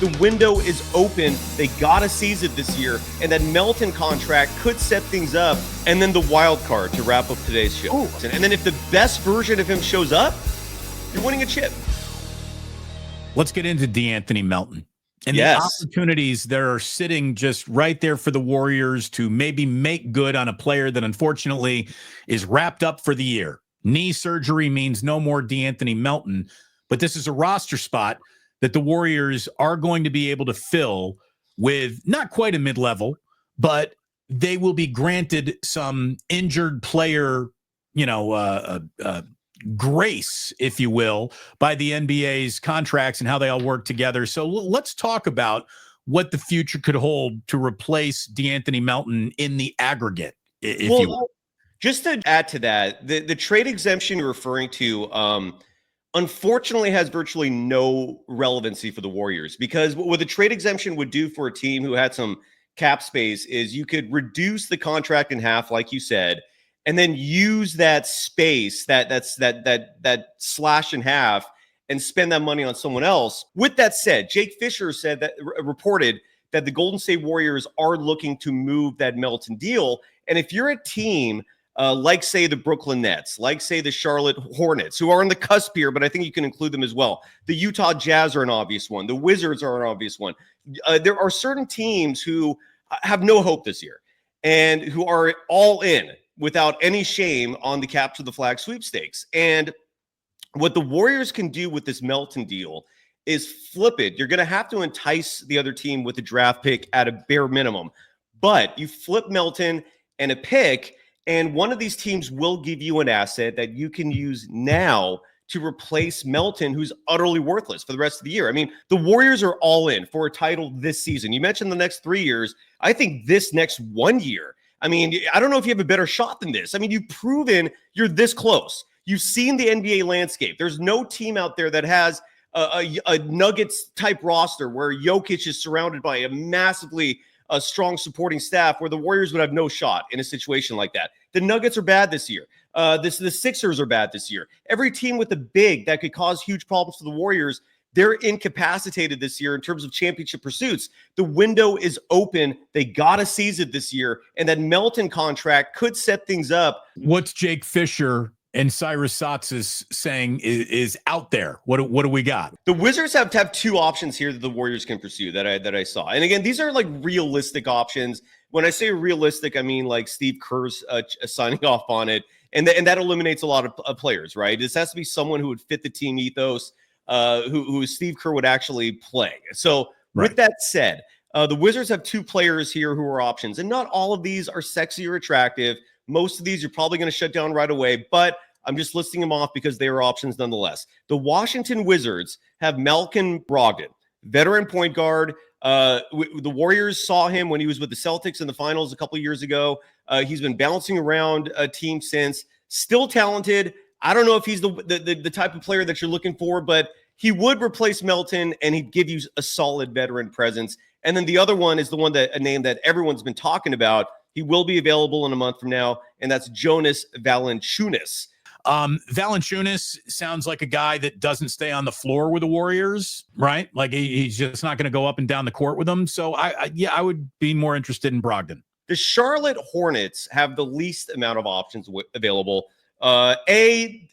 The window is open. They got to seize it this year. And that Melton contract could set things up. And then the wild card to wrap up today's show. Ooh. And then if the best version of him shows up, you're winning a chip. Let's get into De'Anthony Melton. And the opportunities that are sitting just right there for the Warriors to maybe make good on a player that unfortunately is wrapped up for the year. Knee surgery means no more De'Anthony Melton, but this is a roster spot that the Warriors are going to be able to fill with not quite a mid-level, but they will be granted some injured player, grace, if you will, by the NBA's contracts and how they all work together. So let's talk about what the future could hold to replace De'Anthony Melton in the aggregate, if you will. Just to add to that, the trade exemption you're referring to, unfortunately has virtually no relevancy for the Warriors, because what the trade exemption would do for a team who had some cap space is you could reduce the contract in half, like you said, and then use that space, that slash in half, and spend that money on someone else. With that said, Jake Fisher said that reported that the Golden State Warriors are looking to move that Melton deal. And if you're a team like, say, the Brooklyn Nets, like, say, the Charlotte Hornets, who are on the cusp here, but I think you can include them as well. The Utah Jazz are an obvious one. The Wizards are an obvious one. There are certain teams who have no hope this year and who are all in without any shame on the capture the flag sweepstakes. And what the Warriors can do with this Melton deal is flip it. You're going to have to entice the other team with a draft pick at a bare minimum. But you flip Melton and a pick, and one of these teams will give you an asset that you can use now to replace Melton, who's utterly worthless for the rest of the year. I mean, the Warriors are all in for a title this season. You mentioned the next 3 years. I think this next 1 year, I mean, I don't know if you have a better shot than this. I mean, you've proven you're this close. You've seen the NBA landscape. There's no team out there that has a Nuggets-type roster where Jokic is surrounded by a massively strong supporting staff, where the Warriors would have no shot in a situation like that. The Nuggets are bad this year. The Sixers are bad this year. Every team with a big that could cause huge problems for the Warriors, they're incapacitated this year in terms of championship pursuits. The window is open. They got to seize it this year. And that Melton contract could set things up. What's Jake Fisher and Cyrus Saatsaz saying is out there? What do we got? The Wizards have to have two options here that the Warriors can pursue that I saw. And again, these are like realistic options. When I say realistic, I mean like Steve Kerr's signing off on it. And that eliminates a lot of players, right? This has to be someone who would fit the team ethos, who Steve Kerr would actually play. So with that said, the Wizards have two players here who are options. And not all of these are sexy or attractive. Most of these you're probably going to shut down right away, but I'm just listing them off because they are options nonetheless. The Washington Wizards have Malcolm Brogdon, veteran point guard. The Warriors saw him when he was with the Celtics in the finals a couple of years ago. He's been bouncing around a team since. Still talented. I don't know if he's the type of player that you're looking for, but he would replace Melton and he'd give you a solid veteran presence. And then the other one is the one a name that everyone's been talking about. He will be available in a month from now, and that's Jonas Valančiūnas. Valančiūnas sounds like a guy that doesn't stay on the floor with the Warriors, right? Like he's just not going to go up and down the court with them. So I would be more interested in Brogdon. The Charlotte Hornets have the least amount of options available.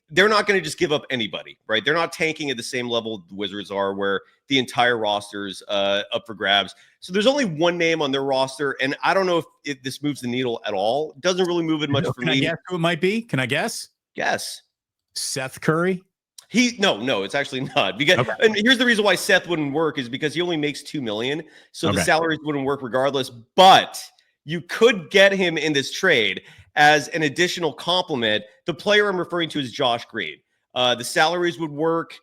They're not going to just give up anybody, right? They're not tanking at the same level the Wizards are, where the entire roster's up for grabs. So there's only one name on their roster, and I don't know if this moves the needle at all. It doesn't really move it much for me. Can I guess who it might be? Can I guess? Yes. Seth Curry? No, it's actually not. Because and here's the reason why Seth wouldn't work is because he only makes $2 million. So the salaries wouldn't work regardless. But you could get him in this trade as an additional compliment. The player I'm referring to is Josh Green. The salaries would work.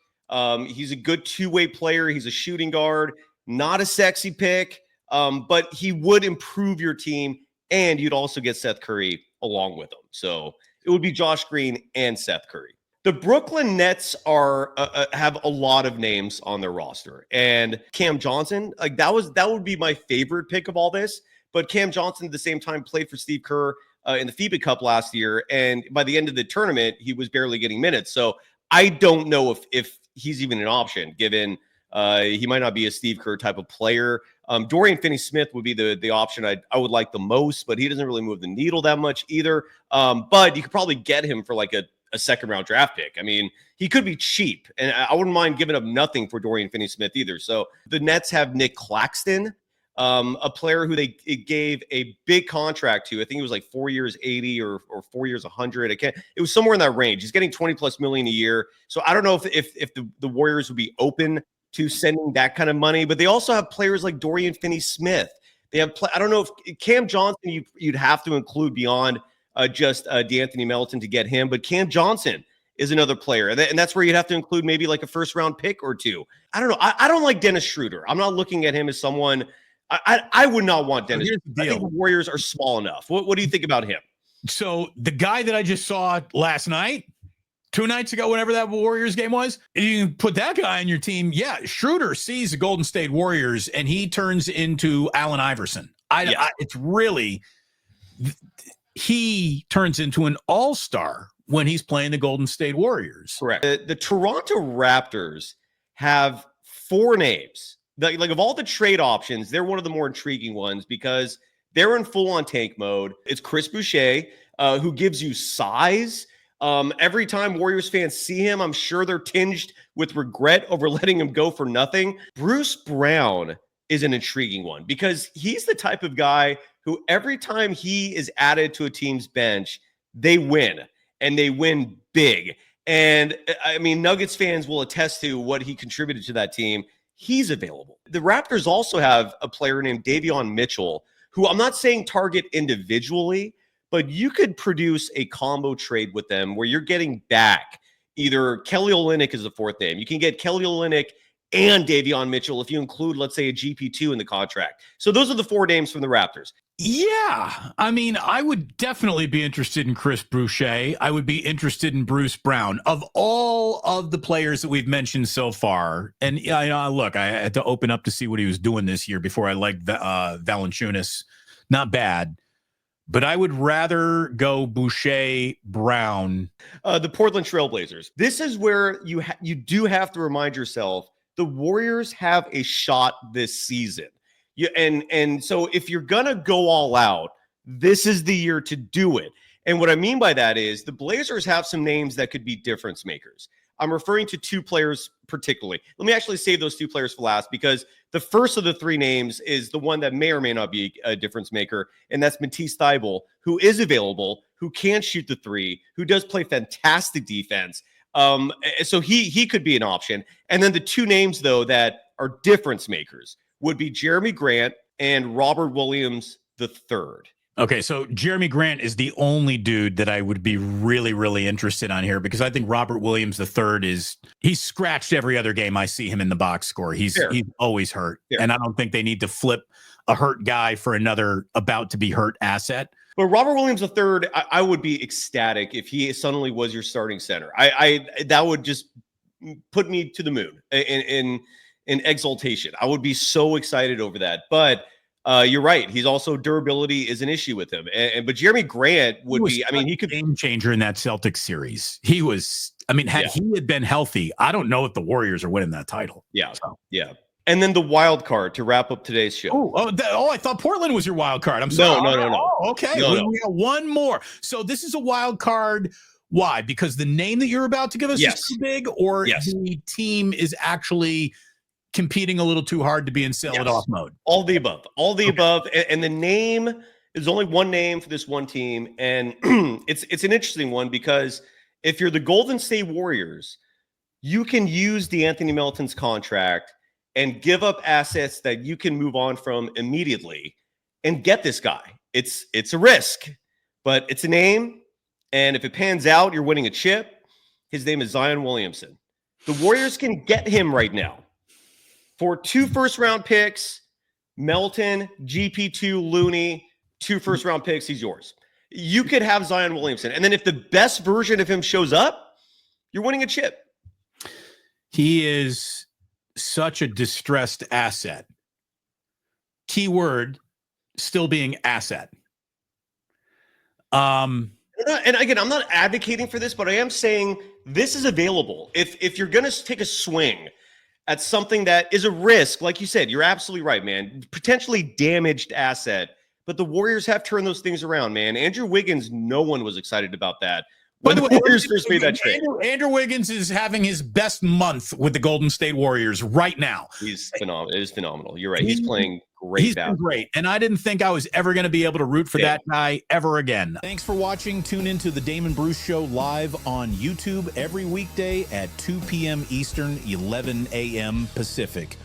He's a good two-way player. He's a shooting guard, not a sexy pick, but he would improve your team, and you'd also get Seth Curry along with him. So it would be Josh Green and Seth Curry. The Brooklyn Nets have a lot of names on their roster, and Cam Johnson, like that would be my favorite pick of all this. But Cam Johnson at the same time played for Steve Kerr in the FIBA Cup last year, and by the end of the tournament, he was barely getting minutes. So I don't know if he's even an option given He might not be a Steve Kerr type of player. Dorian Finney-Smith would be the option I would like the most, but he doesn't really move the needle that much either. But you could probably get him for like a second-round draft pick. I mean, he could be cheap, and I wouldn't mind giving up nothing for Dorian Finney-Smith either. So the Nets have Nick Claxton, a player who they gave a big contract to. I think it was like 4 years, 80 or 4 years, 100. It was somewhere in that range. He's getting 20 plus million a year. So I don't know if the Warriors would be open to sending that kind of money, but they also have players like Dorian Finney-Smith. They have, I don't know if Cam Johnson, you'd have to include beyond just De'Anthony Melton to get him, but Cam Johnson is another player. And that's where you'd have to include maybe like a first round pick or two. I don't know. I don't like Dennis Schroeder. I'm not looking at him as someone I would not want Dennis. I think the Warriors are small enough. What do you think about him? So the guy that I just saw last night, 2 nights ago, whenever that Warriors game was, you can put that guy on your team. Yeah, Schroeder sees the Golden State Warriors, and he turns into Allen Iverson. It's really, he turns into an all-star when he's playing the Golden State Warriors. Correct. The Toronto Raptors have 4 names. Like of all the trade options, they're one of the more intriguing ones because they're in full-on tank mode. It's Chris Boucher, who gives you size. Every time Warriors fans see him, I'm sure they're tinged with regret over letting him go for nothing. Bruce Brown is an intriguing one because he's the type of guy who every time he is added to a team's bench, they win, and they win big. And I mean, Nuggets fans will attest to what he contributed to that team. He's available. The Raptors also have a player named Davion Mitchell, who I'm not saying target individually, but you could produce a combo trade with them where you're getting back either Kelly Olynyk is the 4th name. You can get Kelly Olynyk and Davion Mitchell if you include, let's say, a GP2 in the contract. So those are the 4 names from the Raptors. Yeah. I mean, I would definitely be interested in Chris Boucher. I would be interested in Bruce Brown. Of all of the players that we've mentioned so far, and look, I had to open up to see what he was doing this year before I liked Valančiūnas. Not bad. But I would rather go Boucher, Brown. The Portland Trailblazers. This is where you do have to remind yourself the Warriors have a shot this season. And so if you're going to go all out, this is the year to do it. And what I mean by that is the Blazers have some names that could be difference makers. I'm referring to 2 players particularly. Let me actually save those 2 players for last because the first of the 3 names is the one that may or may not be a difference maker, and that's Matisse Thybulle, who is available, who can shoot the 3, who does play fantastic defense. So he could be an option. And then the 2 names, though, that are difference makers would be Jeremy Grant and Robert Williams III. Okay, so Jeremy Grant is the only dude that I would be really, really interested on here because I think Robert Williams III he's scratched every other game I see him in the box score. He's always hurt. Fair. And I don't think they need to flip a hurt guy for another about to be hurt asset. But Robert Williams III, I would be ecstatic if he suddenly was your starting center. That would just put me to the moon in exultation. I would be so excited over that. But you're right. He's also durability is an issue with him. But Jeremy Grant would be. I mean, he could game changer in that Celtics series. He was. I mean, had he had been healthy, I don't know if the Warriors are winning that title. Yeah. So. Yeah. And then the wild card to wrap up today's show. I thought Portland was your wild card. I'm sorry. No. Oh, okay. We got one more. So this is a wild card. Why? Because the name that you're about to give us is too big, or the team is actually competing a little too hard to be in sell-it-off mode? All the above. All the above. And the name is only one name for this one team. And it's an interesting one because if you're the Golden State Warriors, you can use De'Anthony Melton's contract and give up assets that you can move on from immediately and get this guy. It's a risk, but it's a name. And if it pans out, you're winning a chip. His name is Zion Williamson. The Warriors can get him right now for 2 first-round picks, Melton, GP2, Looney, 2 first-round picks. He's yours. You could have Zion Williamson. And then if the best version of him shows up, you're winning a chip. He is such a distressed asset. Keyword, still being asset. And again, I'm not advocating for this, but I am saying this is available. If you're going to take a swing at something that is a risk. Like you said, you're absolutely right, man. Potentially damaged asset. But the Warriors have turned those things around, man. Andrew Wiggins, no one was excited about that. When the Warriors first made that trade. Andrew Wiggins is having his best month with the Golden State Warriors right now. He's phenomenal. It is phenomenal. You're right. He's playing great. He's been great. And I didn't think I was ever going to be able to root for that guy ever again. Thanks for watching. Tune into the Damon Bruce Show live on YouTube every weekday at 2 p.m. Eastern, 11 a.m. Pacific.